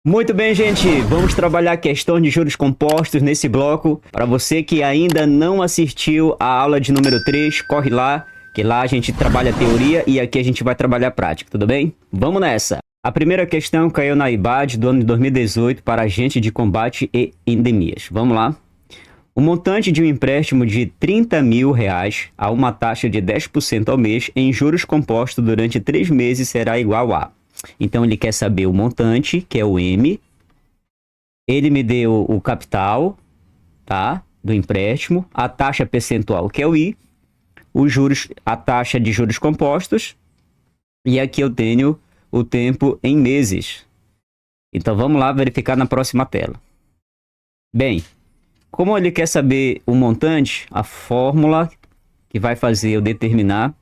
Muito bem, gente, vamos trabalhar a questão de juros compostos nesse bloco. Para você que ainda não assistiu a aula de número 3, corre lá, que lá a gente trabalha a teoria e aqui a gente vai trabalhar a prática, tudo bem? Vamos nessa! A primeira questão caiu na IBAD do ano de 2018 para agente de combate e endemias. Vamos lá? O montante de um empréstimo de R$30 mil a uma taxa de 10% ao mês em juros compostos durante 3 meses será igual a... Então, ele quer saber o montante, que é o M. Ele me deu o capital, tá? Do empréstimo. A taxa percentual, que é o I. Os juros, a taxa de juros compostos. E aqui eu tenho o tempo em meses. Então, vamos lá verificar na próxima tela. Bem, como ele quer saber o montante, a fórmula que vai fazer eu determinar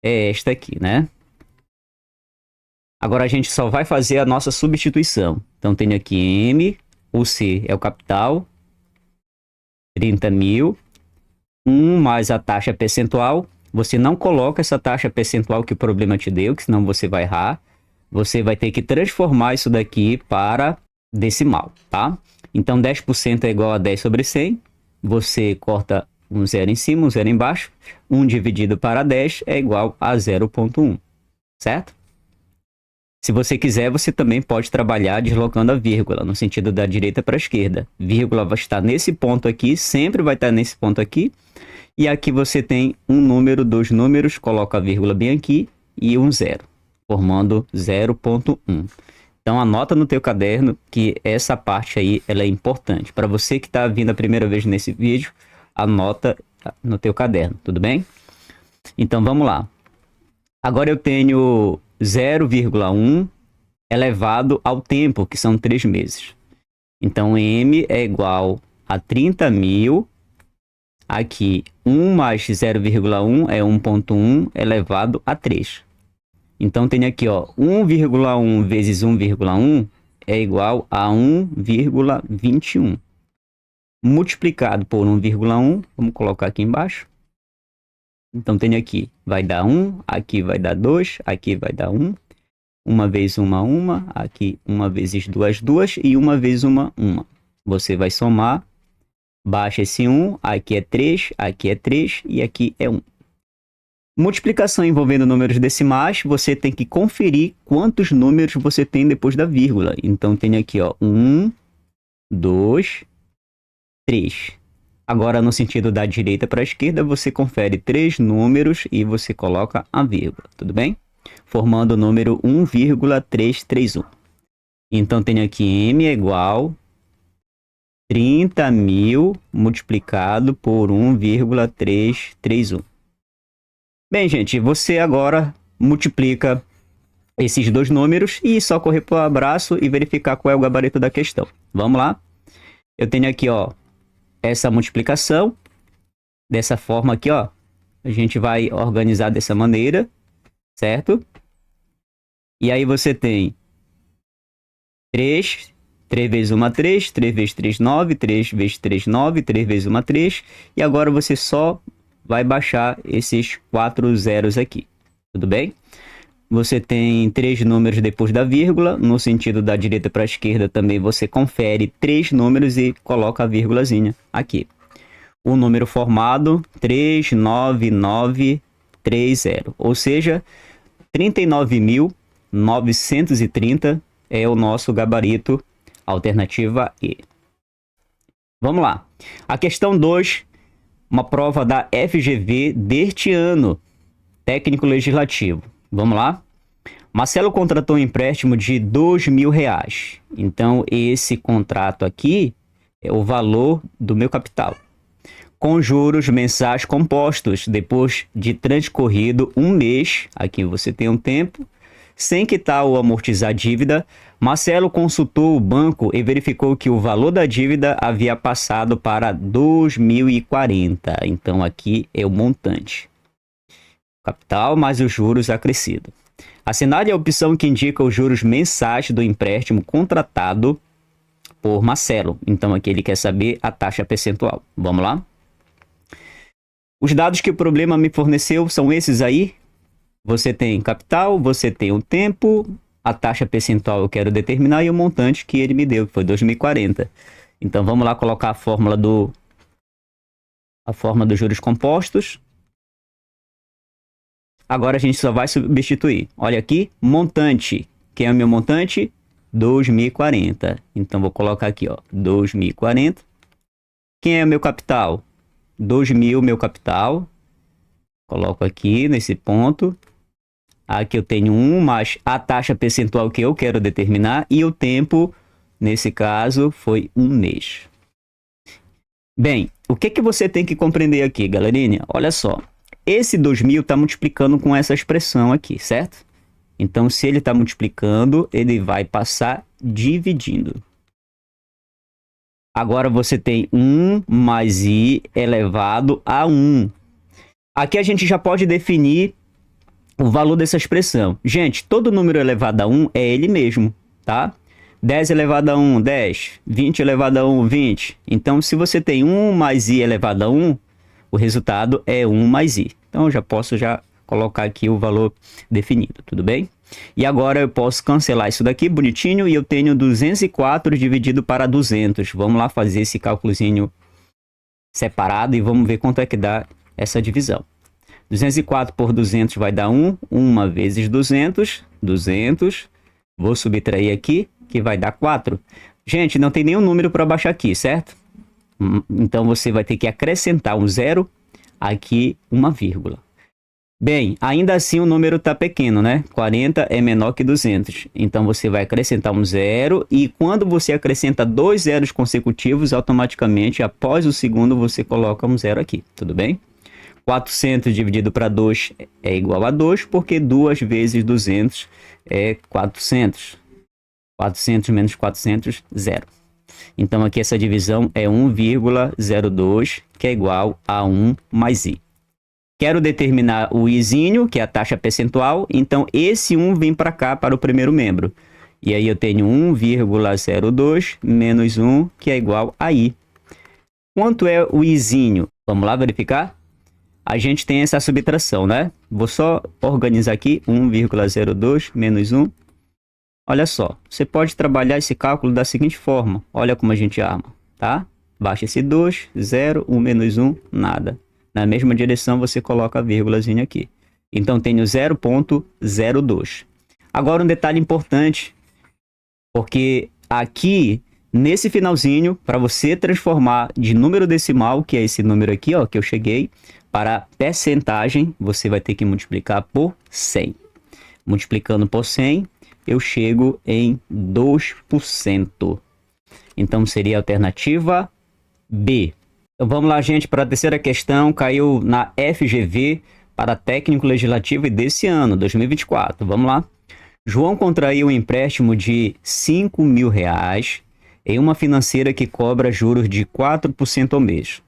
é esta aqui, né? Agora a gente só vai fazer a nossa substituição. Então, tenho aqui M, o C é o capital, 30 mil, 1 mais a taxa percentual. Você não coloca essa taxa percentual que o problema te deu, que senão você vai errar. Você vai ter que transformar isso daqui para decimal, tá? Então, 10% é igual a 10 sobre 100. Você corta um zero em cima, um zero embaixo. 1 dividido para 10 é igual a 0,1, certo? Se você quiser, você também pode trabalhar deslocando a vírgula, no sentido da direita para a esquerda. Vírgula vai estar nesse ponto aqui, sempre vai estar nesse ponto aqui. E aqui você tem um número, dois números, coloca a vírgula bem aqui e um zero, formando 0,1. Então anota no teu caderno que essa parte aí ela é importante. Para você que está vindo a primeira vez nesse vídeo, anota no teu caderno, tudo bem? Então vamos lá. Agora eu tenho 0,1 elevado ao tempo, que são 3 meses. Então, M é igual a 30 mil. Aqui, 1 mais 0,1 é 1,1 elevado a 3. Então, tem aqui, ó, 1,1 vezes 1,1 é igual a 1,21. Multiplicado por 1,1, vamos colocar aqui embaixo. Então, tem aqui, vai dar 1, aqui vai dar 2, aqui vai dar 1. Uma vez uma, aqui uma vezes duas e uma vez uma. Você vai somar, baixa esse 1, aqui é 3 e aqui é 1. Multiplicação envolvendo números decimais, você tem que conferir quantos números você tem depois da vírgula. Então, tem aqui, ó, 1, 2, 3. Agora, no sentido da direita para a esquerda, você confere 3 números e você coloca a vírgula, tudo bem? Formando o número 1,331. Então, tem aqui M é igual 30 mil multiplicado por 1,331. Bem, gente, você agora multiplica esses dois números e só correr para o abraço e verificar qual é o gabarito da questão. Vamos lá? Eu tenho aqui, ó, essa multiplicação, dessa forma aqui, ó, a gente vai organizar dessa maneira, certo? E aí você tem 3 vezes 1, 3, 3 vezes 3, 9, 3 vezes 3, 9, 3 vezes 1, 3, e agora você só vai baixar esses 4 zeros aqui, tudo bem? Você tem 3 números depois da vírgula, no sentido da direita para a esquerda também você confere 3 números e coloca a vírgulazinha aqui. O número formado, 39930, ou seja, 39.930 é o nosso gabarito, alternativa E. Vamos lá. A questão 2, uma prova da FGV deste ano, técnico legislativo. Vamos lá? Marcelo contratou um empréstimo de R$2 mil. Então, esse contrato aqui é o valor do meu capital. Com juros mensais compostos, depois de transcorrido um mês, aqui você tem um tempo, sem quitar ou amortizar a dívida, Marcelo consultou o banco e verificou que o valor da dívida havia passado para 2.040. Então, aqui é o montante. Capital mais os juros acrescido. Assinale a opção que indica os juros mensais do empréstimo contratado por Marcelo. Então, aqui ele quer saber a taxa percentual. Vamos lá? Os dados que o problema me forneceu são esses aí. Você tem capital, você tem o tempo a taxa percentual eu quero determinar e o montante que ele me deu, que foi 2040. Então vamos lá colocar a fórmula dos juros compostos. Agora a gente só vai substituir. Olha aqui, montante. Quem é o meu montante? 2040. Então vou colocar aqui, ó, 2040. Quem é o meu capital? 2.000, meu capital. Coloco aqui nesse ponto. Aqui eu tenho 1 mais a taxa percentual que eu quero determinar. E o tempo, nesse caso, foi 1 mês. Bem, o que você tem que compreender aqui, galerinha? Olha só. Esse 2.000 está multiplicando com essa expressão aqui, certo? Então, se ele está multiplicando, ele vai passar dividindo. Agora você tem 1 mais i elevado a 1. Aqui a gente já pode definir o valor dessa expressão. Gente, todo número elevado a 1 é ele mesmo, tá? 10 elevado a 1, 10. 20 elevado a 1, 20. Então, se você tem 1 mais i elevado a 1, o resultado é 1 mais i. Então, eu já posso colocar aqui o valor definido, tudo bem? E agora eu posso cancelar isso daqui bonitinho e eu tenho 204 dividido para 200. Vamos lá fazer esse cálculozinho separado e vamos ver quanto é que dá essa divisão. 204 por 200 vai dar 1. 1 vezes 200, 200. Vou subtrair aqui, que vai dar 4. Gente, não tem nenhum número para baixar aqui, certo? Então você vai ter que acrescentar um zero, aqui uma vírgula. Bem, ainda assim o número está pequeno, né? 40 é menor que 200. Então você vai acrescentar um zero e quando você acrescenta 2 zeros consecutivos, automaticamente após o segundo você coloca um zero aqui, tudo bem? 400 dividido para 2 é igual a 2, porque 2 vezes 200 é 400. 400 menos 400, 0. Então aqui essa divisão é 1,02, que é igual a 1 mais i. Quero determinar o izinho, que é a taxa percentual, então esse 1 vem para cá, para o primeiro membro. E aí eu tenho 1,02 menos 1, que é igual a i. Quanto é o izinho? Vamos lá verificar? A gente tem essa subtração, né? Vou só organizar aqui, 1,02 menos 1. Olha só, você pode trabalhar esse cálculo da seguinte forma. Olha como a gente arma, tá? Baixa esse 2, 0, 1 menos 1, nada. Na mesma direção você coloca a vírgulazinha aqui. Então tenho 0,02. Agora um detalhe importante, porque aqui nesse finalzinho, para você transformar de número decimal, que é esse número aqui, ó, que eu cheguei, para percentagem, você vai ter que multiplicar por 100. Multiplicando por 100, eu chego em 2%. Então seria a alternativa B. Então vamos lá, gente, para a terceira questão, caiu na FGV para técnico legislativo e desse ano, 2024. Vamos lá. João contraiu um empréstimo de R$5.000 em uma financeira que cobra juros de 4% ao mês.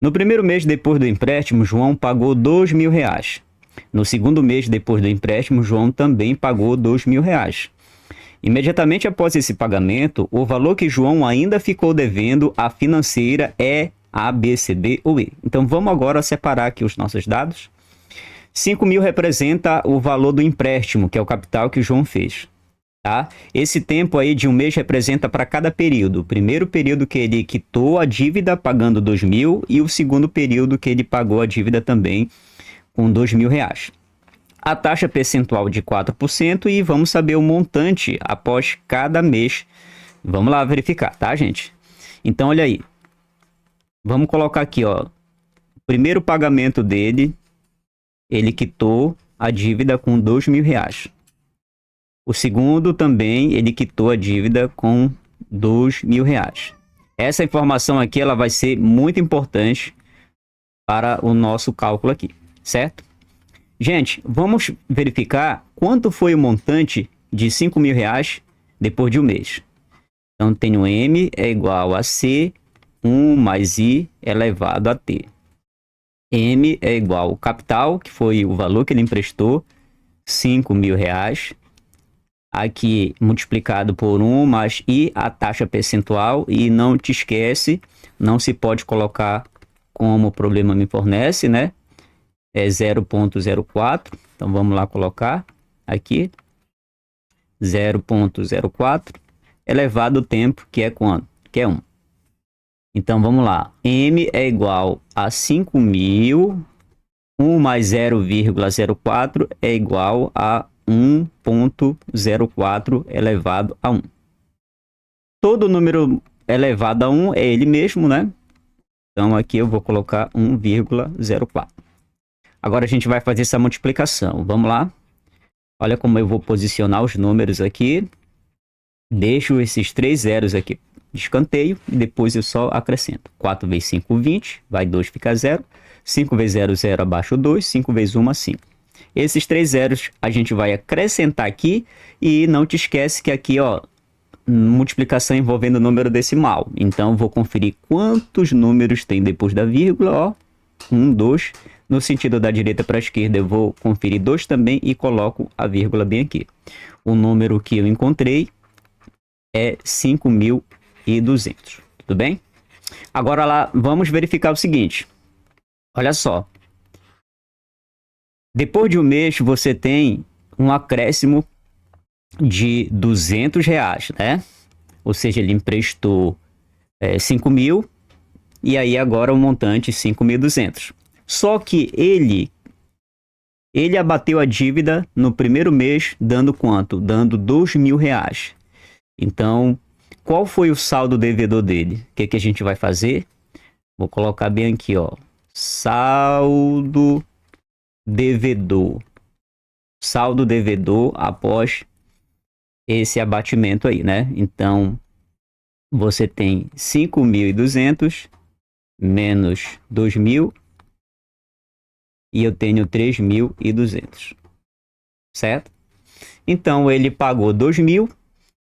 No primeiro mês depois do empréstimo, João pagou R$2.000. No segundo mês depois do empréstimo, João também pagou R$2.000. Imediatamente após esse pagamento, o valor que João ainda ficou devendo à financeira é A, B, C, D ou E. Então vamos agora separar aqui os nossos dados. 5.000 representa o valor do empréstimo, que é o capital que o João fez. Tá? Esse tempo aí de um mês representa para cada período. O primeiro período que ele quitou a dívida pagando 2.000 e o segundo período que ele pagou a dívida também com R$2.000. A taxa percentual de 4% e vamos saber o montante após cada mês. Vamos lá verificar, tá, gente? Então, olha aí. Vamos colocar aqui, ó. O primeiro pagamento dele, ele quitou a dívida com R$2.000. O segundo também, ele quitou a dívida com R$2.000. Essa informação aqui, ela vai ser muito importante para o nosso cálculo aqui, certo? Gente, vamos verificar quanto foi o montante de R$5.000 depois de um mês. Então, tenho M é igual a C, 1 mais I elevado a T. M é igual ao capital, que foi o valor que ele emprestou, R$5.000. Aqui multiplicado por 1 mais I, a taxa percentual. E não te esquece, não se pode colocar como o problema me fornece, né? É 0,04. Então vamos lá colocar aqui. 0,04 elevado ao tempo, que é quanto? Que é 1. Então, vamos lá. M é igual a 5.000. 1 mais 0,04 é igual a 1,04 elevado a 1. Todo número elevado a 1 é ele mesmo, né? Então, aqui eu vou colocar 1,04. Agora, a gente vai fazer essa multiplicação. Vamos lá. Olha como eu vou posicionar os números aqui. Deixo esses 3 zeros aqui de escanteio e depois eu só acrescento. 4 vezes 5, 20. Vai 2, fica 0. 5 vezes 0, 0 abaixo 2. 5 vezes 1, 5. Esses 3 zeros a gente vai acrescentar aqui. E não te esquece que aqui, ó, multiplicação envolvendo número decimal. Então, vou conferir quantos números tem depois da vírgula, ó. 1, 2. No sentido da direita para a esquerda, eu vou conferir 2 também e coloco a vírgula bem aqui. O número que eu encontrei é 5.200. Tudo bem? Agora lá, vamos verificar o seguinte. Olha só. Depois de um mês, você tem um acréscimo de R$ 200, né? Ou seja, ele emprestou 5.000 e aí agora o montante 5.200. Só que ele abateu a dívida no primeiro mês dando quanto? Dando R$ 2.000. Então, qual foi o saldo devedor dele? O que a gente vai fazer? Vou colocar bem aqui, ó. Saldo devedor. Saldo devedor após esse abatimento aí, né? Então, você tem 5.200 menos 2.000 e eu tenho 3.200, certo? Então, ele pagou 2.000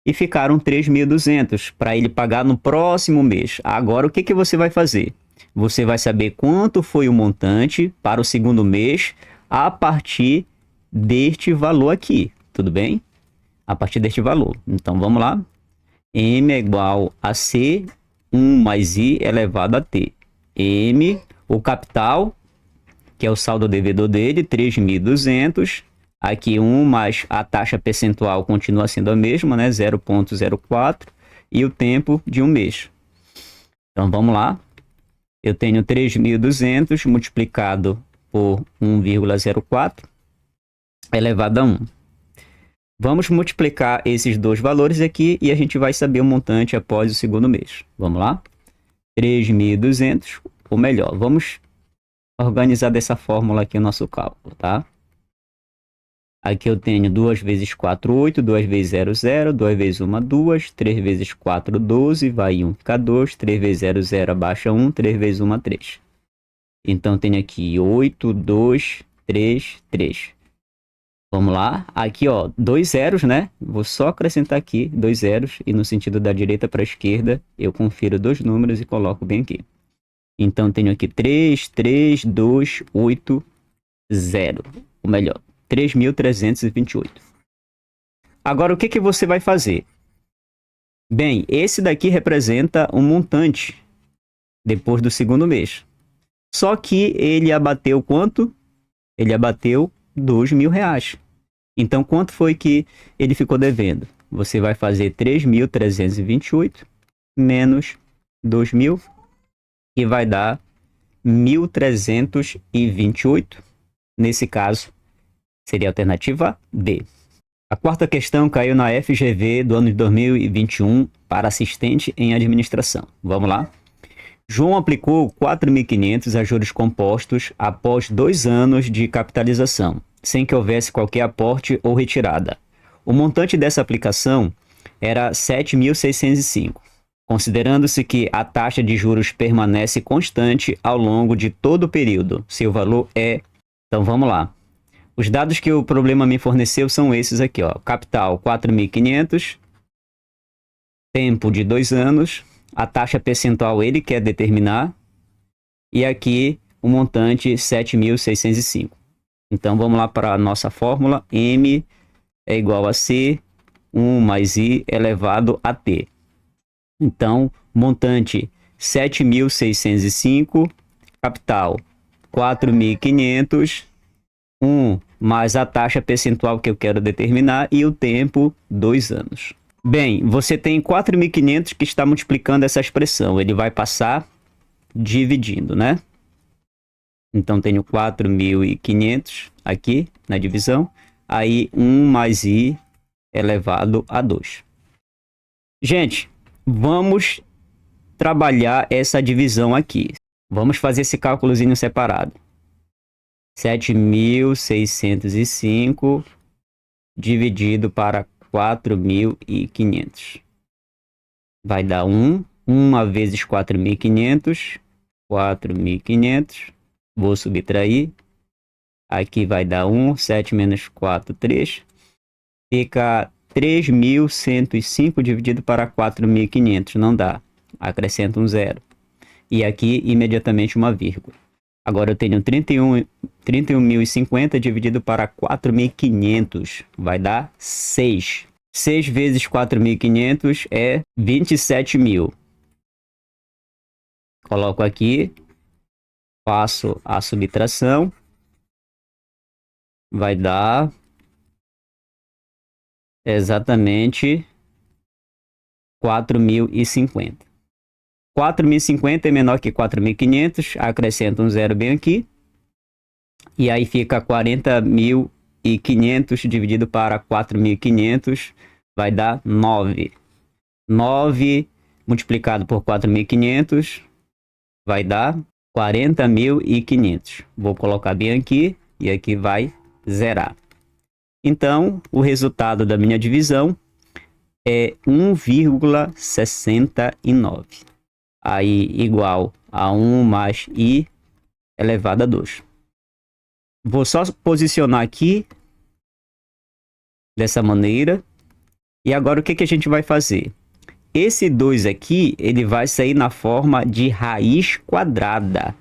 e ficaram 3.200 para ele pagar no próximo mês. Agora, o que você vai fazer? Você vai saber quanto foi o montante para o segundo mês a partir deste valor aqui, tudo bem? A partir deste valor. Então, vamos lá. M é igual a C, 1 mais I elevado a T. M, o capital, que é o saldo devedor dele, 3.200. Aqui 1 mais a taxa percentual continua sendo a mesma, né? 0,04. E o tempo de um mês. Então, vamos lá. Eu tenho 3.200 multiplicado por 1,04 elevado a 1. Vamos multiplicar esses dois valores aqui e a gente vai saber o montante após o segundo mês. Vamos lá? 3.200, ou melhor, vamos organizar dessa fórmula aqui o nosso cálculo, tá? Aqui eu tenho 2 vezes 4, 8, 2 vezes 0, 0, 2 vezes 1, 2, 3 vezes 4, 12, vai 1, fica 2, 3 vezes 0, 0, abaixa 1, 3 vezes 1, 3. Então, tenho aqui 8, 2, 3, 3. Vamos lá, aqui ó, 2 zeros, né? Vou só acrescentar aqui 2 zeros e no sentido da direita para a esquerda eu confiro 2 números e coloco bem aqui. Então tenho aqui 3, 3, 2, 8, 0. Ou melhor, 3.328. Agora o que você vai fazer? Bem, esse daqui representa um montante depois do segundo mês. Só que ele abateu quanto? Ele abateu R$2.000. Então, quanto foi que ele ficou devendo? Você vai fazer 3.328 menos 2.000, que vai dar 1.328. Nesse caso, seria a alternativa B. A quarta questão caiu na FGV do ano de 2021 para assistente em administração. Vamos lá. João aplicou 4.500 a juros compostos após 2 anos de capitalização, sem que houvesse qualquer aporte ou retirada. O montante dessa aplicação era 7.605, considerando-se que a taxa de juros permanece constante ao longo de todo o período. Seu valor é... Então vamos lá. Os dados que o problema me forneceu são esses aqui, ó. Capital 4.500, tempo de 2 anos, a taxa percentual ele quer determinar, e aqui o montante 7.605. Então vamos lá para a nossa fórmula. M é igual a C, 1 mais I elevado a T. Então, montante 7.605, capital 4.500, 1 mais a taxa percentual que eu quero determinar e o tempo, 2 anos. Bem, você tem 4.500 que está multiplicando essa expressão. Ele vai passar dividindo, né? Então, tenho 4.500 aqui na divisão. Aí, 1 mais i elevado a 2. Gente, vamos trabalhar essa divisão aqui. Vamos fazer esse cálculozinho separado. 7.605 dividido para 4.500. Vai dar 1. 1 vezes 4.500. 4.500. Vou subtrair. Aqui vai dar 1. 7 menos 4, 3. Fica 3.105 dividido para 4.500. Não dá. Acrescenta um 0. E aqui, imediatamente, uma vírgula. Agora eu tenho 31.050 dividido para 4.500. Vai dar 6. 6 vezes 4.500 é 27.000. Coloco aqui. Faço a subtração. Vai dar exatamente 4.050. 4.050 é menor que 4.500. Acrescento um 0 bem aqui. E aí fica 40.500 dividido para 4.500. Vai dar 9. 9 multiplicado por 4.500 vai dar 40.500. Vou colocar bem aqui e aqui vai zerar. Então, o resultado da minha divisão é 1,69. Aí, igual a 1 mais i elevado a 2. Vou só posicionar aqui dessa maneira. E agora o que que a gente vai fazer? Esse 2 aqui, ele vai sair na forma de raiz quadrada.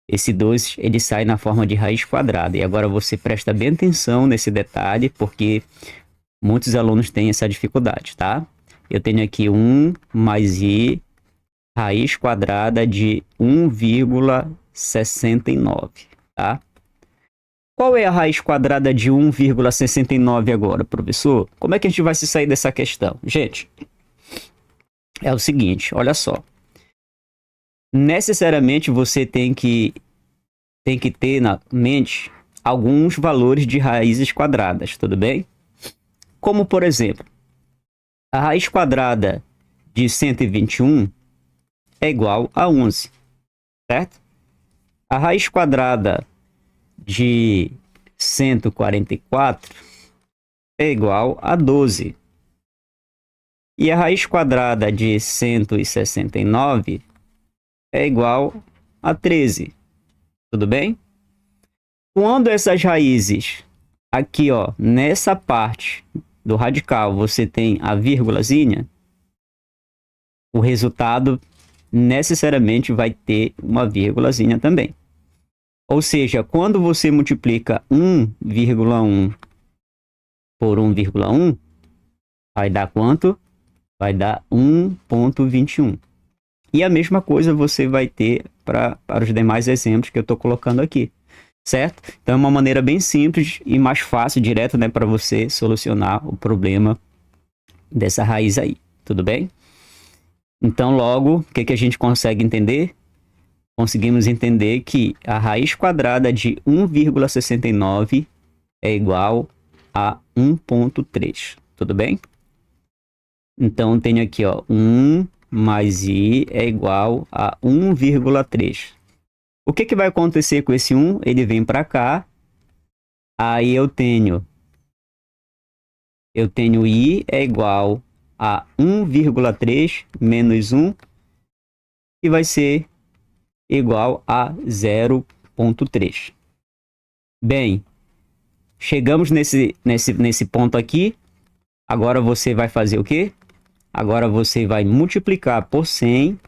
Esse 2, ele sai na forma de raiz quadrada. E agora você presta bem atenção nesse detalhe, porque muitos alunos têm essa dificuldade, tá? Eu tenho aqui 1 mais i raiz quadrada de 1,69, tá? Qual é a raiz quadrada de 1,69 agora, professor? Como é que a gente vai se sair dessa questão? Gente, é o seguinte, olha só. Necessariamente você tem que ter na mente alguns valores de raízes quadradas, tudo bem? Como, por exemplo, a raiz quadrada de 121 é igual a 11, certo? A raiz quadrada de 144 é igual a 12. E a raiz quadrada de 169 é igual a 13. Tudo bem? Quando essas raízes aqui, ó, nessa parte do radical, você tem a vírgulazinha, o resultado necessariamente vai ter uma vírgulazinha também. Ou seja, quando você multiplica 1,1 por 1,1, vai dar quanto? Vai dar 1,21. E a mesma coisa você vai ter para os demais exemplos que eu estou colocando aqui, certo? Então é uma maneira bem simples e mais fácil, direto, né, para você solucionar o problema dessa raiz aí, tudo bem? Então logo, o que que a gente consegue entender? Conseguimos entender que a raiz quadrada de 1,69 é igual a 1,3, tudo bem? Então, tenho aqui, ó, 1 mais i é igual a 1,3. O que que vai acontecer com esse 1? Ele vem para cá. Aí eu tenho i é igual a 1,3 menos 1, que vai ser igual a 0,3. Bem, chegamos nesse ponto aqui. Agora você vai fazer o quê? Agora você vai multiplicar por 100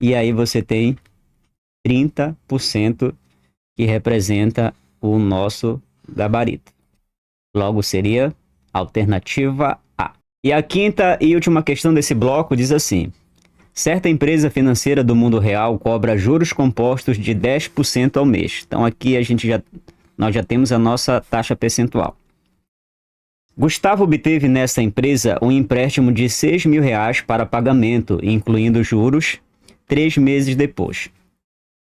e aí você tem 30% que representa o nosso gabarito. Logo seria alternativa A. E a quinta e última questão desse bloco diz assim: certa empresa financeira do mundo real cobra juros compostos de 10% ao mês. Então aqui a gente já nós já temos a nossa taxa percentual. Gustavo obteve nessa empresa um empréstimo de R$6.000 para pagamento, incluindo juros, 3 meses depois.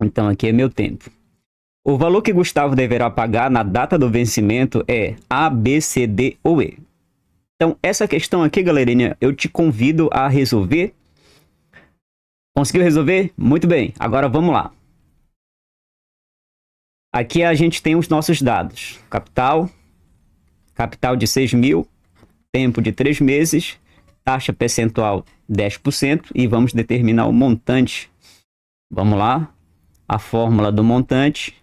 Então aqui é meu tempo. O valor que Gustavo deverá pagar na data do vencimento é A, B, C, D ou E. Então essa questão aqui, galerinha, eu te convido a resolver. Conseguiu resolver? Muito bem, agora vamos lá. Aqui a gente tem os nossos dados. Capital de 6.000, tempo de 3 meses, taxa percentual 10% e vamos determinar o montante. Vamos lá, a fórmula do montante,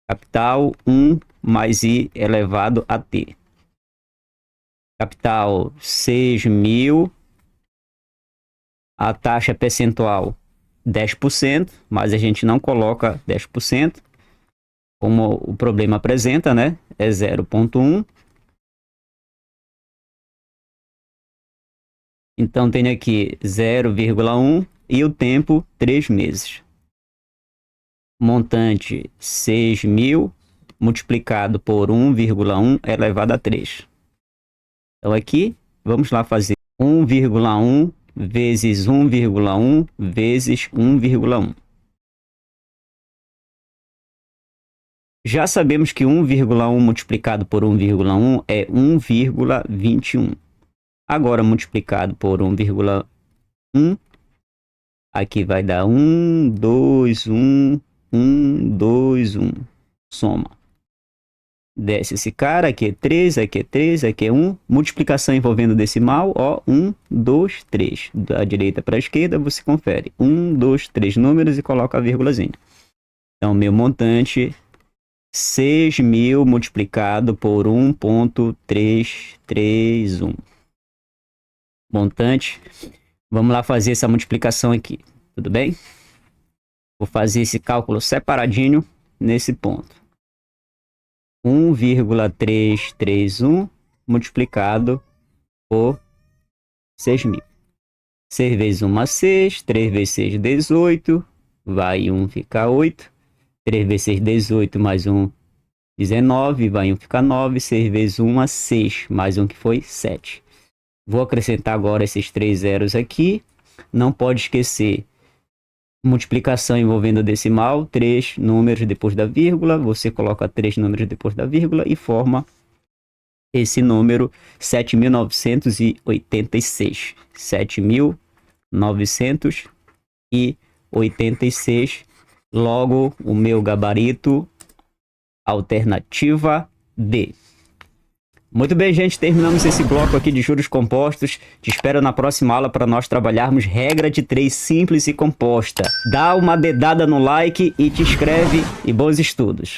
capital 1 mais I elevado a T. Capital 6.000, a taxa percentual 10%, mas a gente não coloca 10%, como o problema apresenta, né? É 0,1. Então, tem aqui 0,1 e o tempo 3 meses. Montante 6.000 multiplicado por 1,1 elevado a 3. Então, aqui, vamos lá fazer 1,1 vezes 1,1 vezes 1,1. Já sabemos que 1,1 multiplicado por 1,1 é 1,21. Agora, multiplicado por 1,1, aqui vai dar 1, 2, 1, 1, 2, 1. Soma. Desce esse cara, aqui é 3, aqui é 3, aqui é 1. Multiplicação envolvendo decimal, ó, 1, 2, 3. Da direita para a esquerda, você confere. 1, 2, 3 números e coloca a vírgulazinha. Então, meu montante, 6.000 multiplicado por 1,331. Montante. Vamos lá fazer essa multiplicação aqui, tudo bem? Vou fazer esse cálculo separadinho nesse ponto. 1,331 multiplicado por 6.000. 6 vezes 1 é 6, 3 vezes 6 é 18, vai 1 ficar 8. 3 vezes 6 é 18, mais 1, 19, vai 1 ficar 9. 6 vezes 1 é 6, mais 1 que foi 7. Vou acrescentar agora esses 3 zeros aqui. Não pode esquecer multiplicação envolvendo decimal, 3 números depois da vírgula. Você coloca 3 números depois da vírgula e forma esse número 7.986. 7.986. Logo, o meu gabarito, alternativa D. Muito bem, gente, terminamos esse bloco aqui de juros compostos. Te espero na próxima aula para nós trabalharmos regra de 3 simples e composta. Dá uma dedada no like e te inscreve e bons estudos.